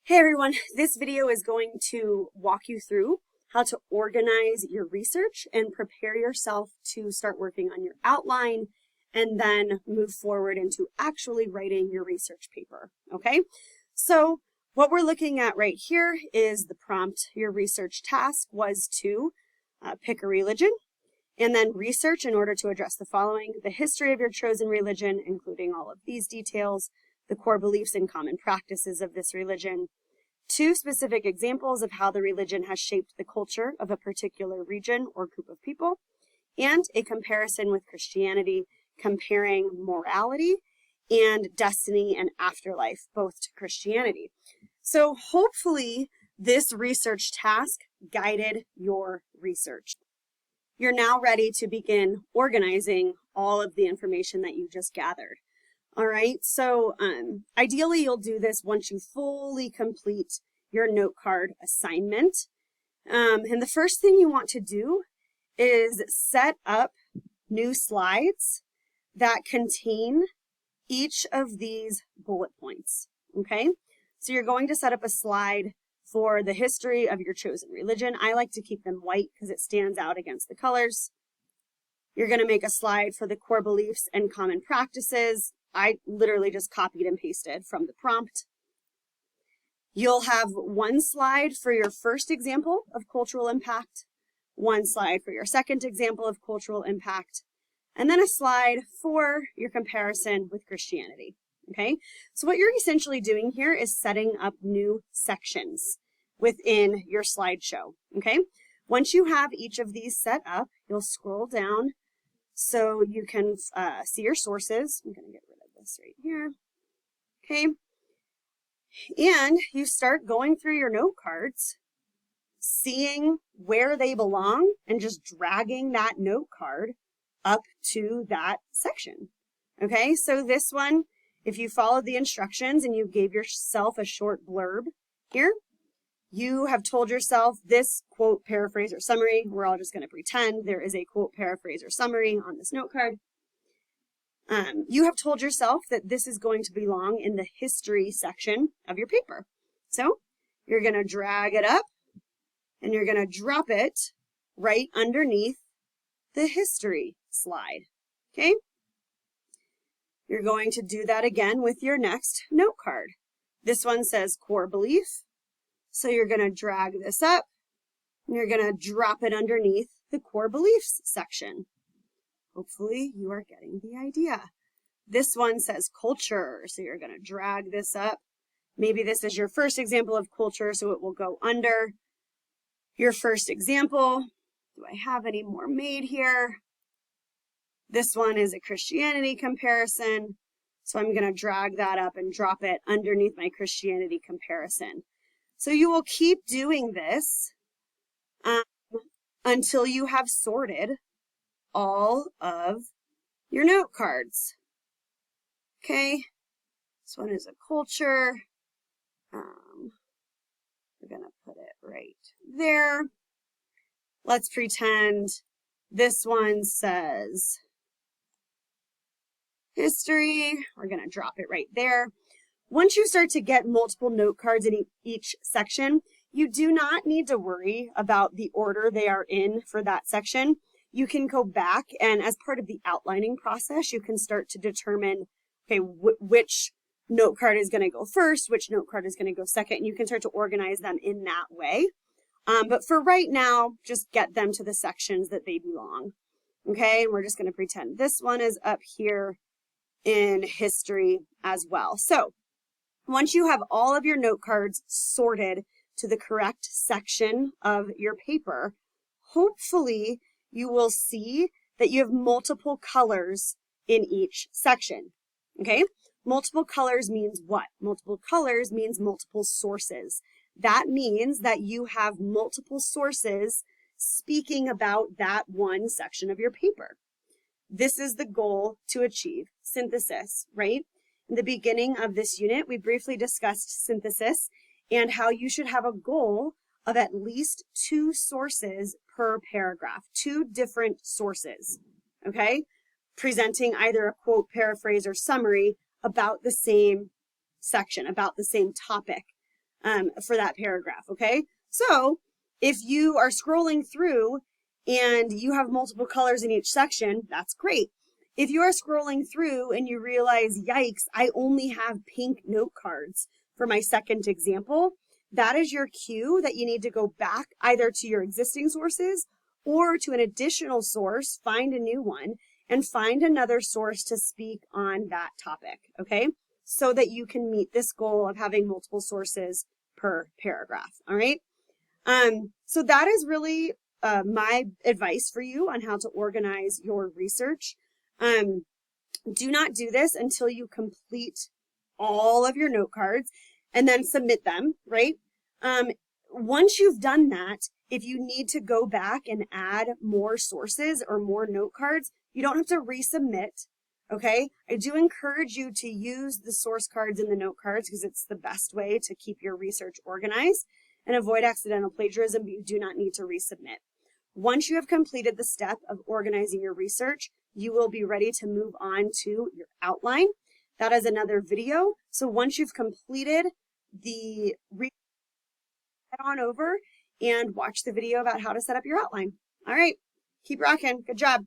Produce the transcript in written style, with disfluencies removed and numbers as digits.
Hey everyone, this video is going to walk you through how to organize your research and prepare yourself to start working on your outline and then move forward into actually writing your research paper, okay? So what we're looking at right here is the prompt. Your research task was to pick a religion and then research in order to address the following: the history of your chosen religion, including all of these details, the core beliefs and common practices of this religion, 2 specific examples of how the religion has shaped the culture of a particular region or group of people, and a comparison with Christianity, comparing morality and destiny and afterlife, both to Christianity. So hopefully this research task guided your research. You're now ready to begin organizing all of the information that you just gathered. All right, so ideally you'll do this once you fully complete your note card assignment. And the first thing you want to do is set up new slides that contain each of these bullet points, okay? So you're going to set up a slide for the history of your chosen religion. I like to keep them white because it stands out against the colors. You're going to make a slide for the core beliefs and common practices. I literally just copied and pasted from the prompt. You'll have one slide for your first example of cultural impact, one slide for your second example of cultural impact, and then a slide for your comparison with Christianity, okay? So what you're essentially doing here is setting up new sections within your slideshow, okay? Once you have each of these set up, you'll scroll down so you can see your sources. I'm going to get rid of this right here. Okay. And you start going through your note cards, seeing where they belong, and just dragging that note card up to that section. Okay. So this one, if you followed the instructions and you gave yourself a short blurb here, you have told yourself this quote, paraphrase, or summary. We're all just going to pretend there is a quote, paraphrase, or summary on this note card. You have told yourself that this is going to belong in the history section of your paper. So you're going to drag it up and you're going to drop it right underneath the history slide. Okay? You're going to do that again with your next note card. This one says core belief. So you're going to drag this up and you're going to drop it underneath the core beliefs section. Hopefully you are getting the idea. This one says culture. So you're going to drag this up. Maybe this is your first example of culture, so it will go under your first example. Do I have any more made here? This one is a Christianity comparison. So I'm going to drag that up and drop it underneath my Christianity comparison. So you will keep doing this until you have sorted all of your note cards. Okay, this one is a culture. We're going to put it right there. Let's pretend this one says history. We're going to drop it right there. Once you start to get multiple note cards in each section, you do not need to worry about the order they are in for that section. You can go back and as part of the outlining process, you can start to determine, okay, which note card is going to go first, which note card is going to go second, and you can start to organize them in that way. But for right now, just get them to the sections that they belong. Okay, and we're just going to pretend this one is up here in history as well. So once you have all of your note cards sorted to the correct section of your paper, hopefully you will see that you have multiple colors in each section, okay? Multiple colors means what? Multiple colors means multiple sources. That means that you have multiple sources speaking about that one section of your paper. This is the goal to achieve synthesis, right? In the beginning of this unit, we briefly discussed synthesis and how you should have a goal of at least 2 sources per paragraph, 2 different sources, okay? Presenting either a quote, paraphrase, or summary about the same section, about the same topic. for that paragraph, okay? So if you are scrolling through and you have multiple colors in each section, that's great. If you are scrolling through and you realize, yikes, I only have pink note cards for my second example, that is your cue that you need to go back either to your existing sources or to an additional source, find a new one, and find another source to speak on that topic, okay? So that you can meet this goal of having multiple sources per paragraph, all right? So that is really my advice for you on how to organize your research. Do not do this until you complete all of your note cards and then submit them, right? Once you've done that, if you need to go back and add more sources or more note cards, you don't have to resubmit, okay? I do encourage you to use the source cards and the note cards because it's the best way to keep your research organized and avoid accidental plagiarism, but you do not need to resubmit. Once you have completed the step of organizing your research, you will be ready to move on to your outline. That is another video. So once you've completed the research, head on over and watch the video about how to set up your outline. All right, keep rocking. Good job.